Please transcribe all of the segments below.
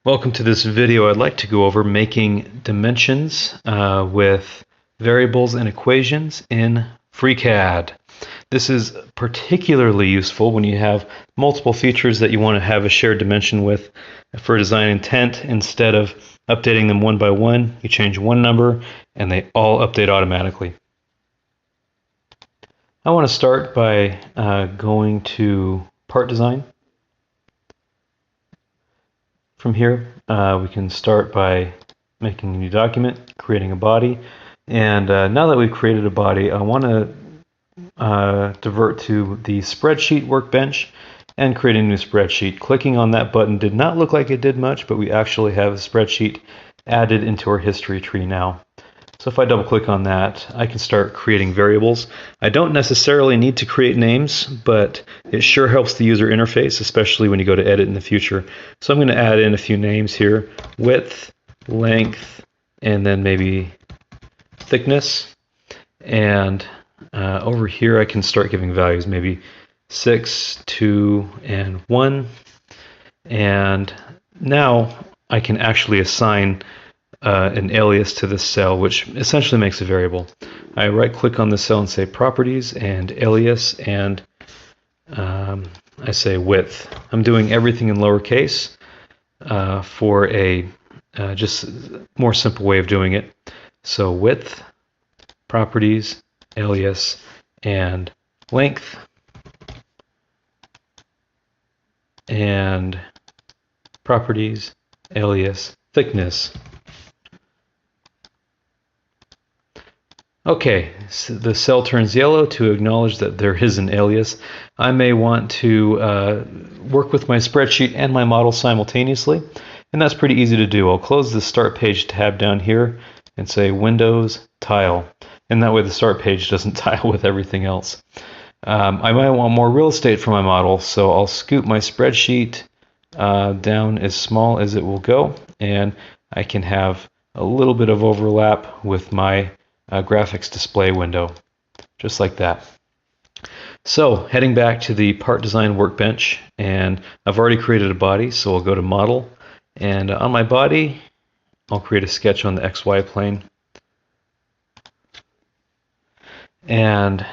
Welcome to this video. I'd like to go over making dimensions with variables and equations in FreeCAD. This is particularly useful when you have multiple features that you want to have a shared dimension with for design intent. Instead of updating them one by one, you change one number and they all update automatically. I want to start by going to Part Design. From here, we can start by making a new document, creating a body, and now that we've created a body, I want to divert to the Spreadsheet workbench and create a new spreadsheet. Clicking on that button did not look like it did much, but we actually have a spreadsheet added into our history tree now. So if I double click on that, I can start creating variables. I don't necessarily need to create names, but it sure helps the user interface, especially when you go to edit in the future. So I'm going to add in a few names here: width, length, and then maybe thickness. And over here I can start giving values, maybe 6, 2, and 1. And now I can actually assign an alias to this cell, which essentially makes a variable. I right click on the cell and say properties and alias, and I say width. I'm doing everything in lowercase for a just more simple way of doing it. So width, properties, alias, and length, and properties, alias, thickness. Okay, so the cell turns yellow to acknowledge that there is an alias. I may want to work with my spreadsheet and my model simultaneously, and that's pretty easy to do. I'll close the Start Page tab down here and say Windows, Tile, and that way the Start Page doesn't tile with everything else. I might want more real estate for my model, so I'll scoop my spreadsheet down as small as it will go, and I can have a little bit of overlap with my graphics display window, just like that. So heading back to the Part Design workbench, and I've already created a body, so I'll go to Model, and on my body I'll create a sketch on the XY plane, and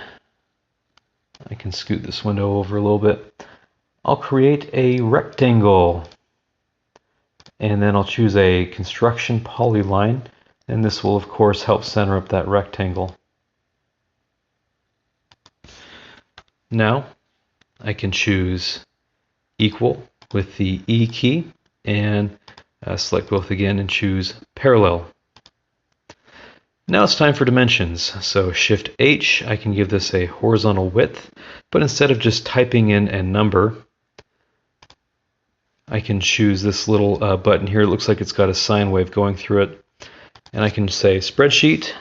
I can scoot this window over a little bit. I'll create a rectangle, and then I'll choose a construction polyline, and this will of course help center up that rectangle. Now I can choose equal with the E key and select both again and choose parallel. Now it's time for dimensions. So Shift H, I can give this a horizontal width, but instead of just typing in a number, I can choose this little button here. It looks like it's got a sine wave going through it. And I can say spreadsheet.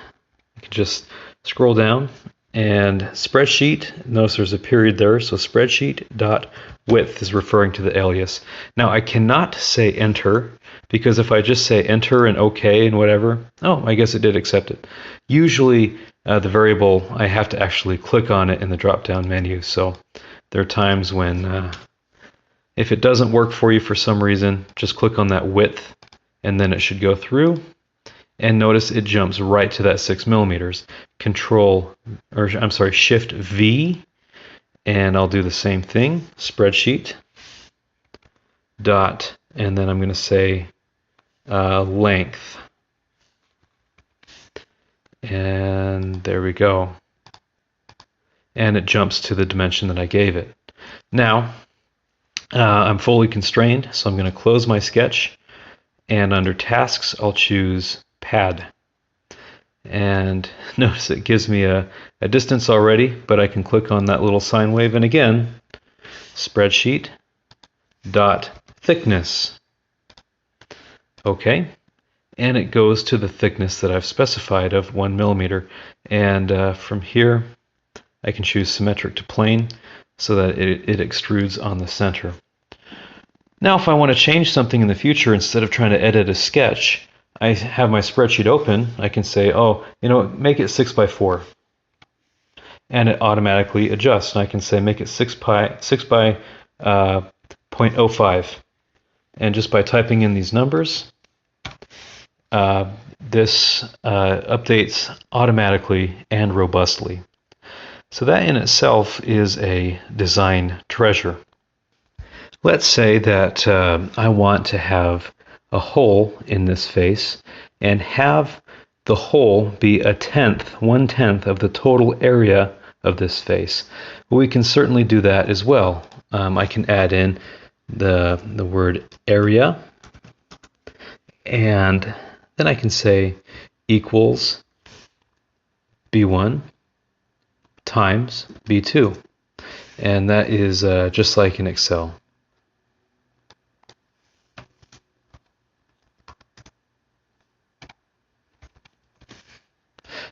I can just scroll down, and spreadsheet, notice there's a period there, so spreadsheet dot width is referring to the alias. Now I cannot say enter, because if I just say enter and OK and whatever, oh, I guess it did accept it. Usually the variable, I have to actually click on it in the drop down menu, so there are times when if it doesn't work for you for some reason, just click on that width and then it should go through. And notice it jumps right to that 6 millimeters. Shift V, and I'll do the same thing. Spreadsheet dot, and then I'm going to say length, and there we go. And it jumps to the dimension that I gave it. Now I'm fully constrained, so I'm going to close my sketch, and under Tasks I'll choose Pad, and notice it gives me a distance already, but I can click on that little sine wave, and again, spreadsheet dot thickness. Okay, and it goes to the thickness that I've specified of 1 millimeter, and from here I can choose symmetric to plane so that it extrudes on the center. Now if I want to change something in the future, instead of trying to edit a sketch, I have my spreadsheet open. I can say, oh, make it 6 by 4, and it automatically adjusts. And I can say make it 6 by 0.05, And just by typing in these numbers, this updates automatically and robustly. So that in itself is a design treasure. Let's say that I want to have a hole in this face and have the hole be 1/10 of the total area of this face. Well, we can certainly do that as well. I can add in the word area, and then I can say equals B1 times B2, and that is just like in Excel.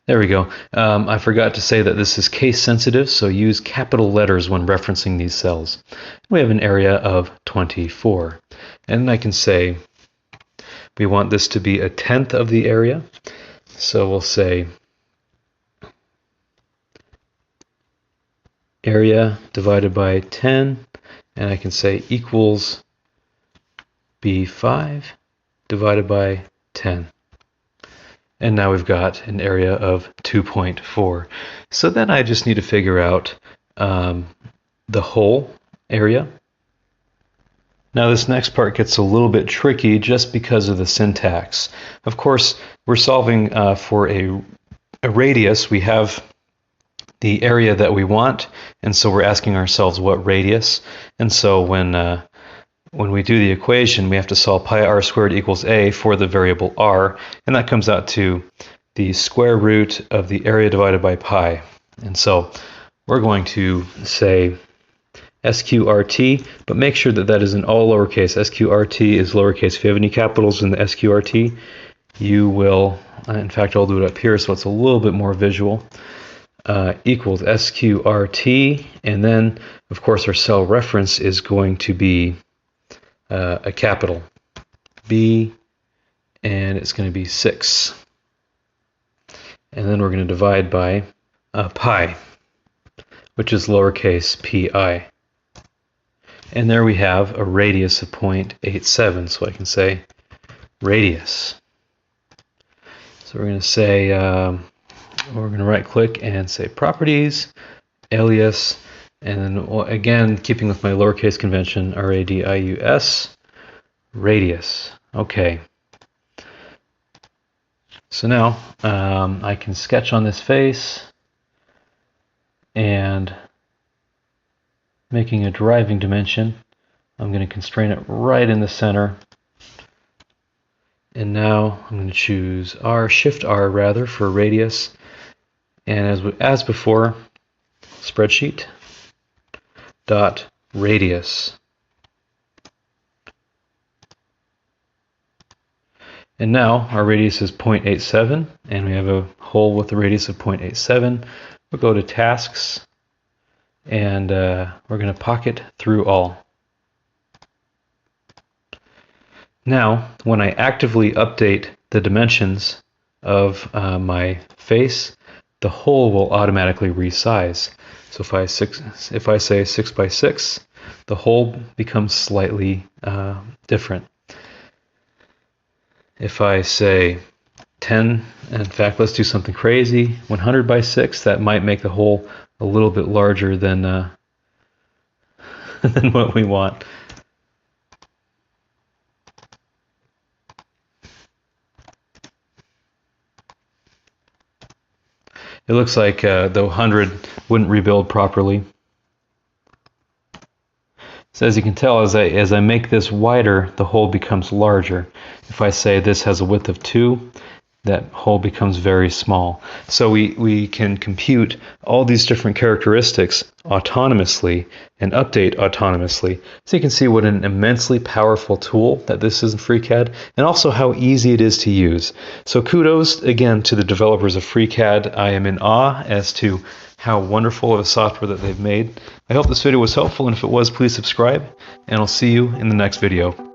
There we go. I forgot to say that this is case sensitive, so use capital letters when referencing these cells. We have an area of 24. And I can say we want this to be 1/10 of the area. So we'll say area divided by 10, and I can say equals B5 divided by 10. And now we've got an area of 2.4. So then I just need to figure out the whole area. Now this next part gets a little bit tricky just because of the syntax. Of course, we're solving for a radius. We have the area that we want, and so we're asking ourselves what radius. And so when we do the equation, we have to solve pi r squared equals a for the variable r, and that comes out to the square root of the area divided by pi. And so we're going to say SQRT, but make sure that that is in all lowercase. SQRT is lowercase. If you have any capitals in the SQRT, you will, in fact, I'll do it up here so it's a little bit more visual, equals SQRT, and then, of course, our cell reference is going to be a capital B, and it's going to be 6. And then we're going to divide by pi, which is lowercase pi. And there we have a radius of 0.87, so I can say radius. So we're going to say, we're going to right click and say properties, alias, and then again, keeping with my lowercase convention, radius, radius. Okay. So now I can sketch on this face, and making a driving dimension, I'm going to constrain it right in the center. And now I'm going to choose Shift R rather, for radius. And as before, spreadsheet dot radius. And now our radius is 0.87, and we have a hole with a radius of 0.87. We'll go to tasks, and we're going to pocket through all. Now, when I actively update the dimensions of my face, the hole will automatically resize. So if I say 6 by 6, the hole becomes slightly different. If I say 10, in fact, let's do something crazy, 100 by 6, that might make the hole a little bit larger than than what we want. It looks like the 100 wouldn't rebuild properly. So as you can tell, as I make this wider, the hole becomes larger. If I say this has a width of 2, that hole becomes very small. So we can compute all these different characteristics autonomously and update autonomously. So you can see what an immensely powerful tool that this is in FreeCAD, and also how easy it is to use. So kudos again to the developers of FreeCAD. I am in awe as to how wonderful of a software that they've made. I hope this video was helpful, and if it was, please subscribe, and I'll see you in the next video.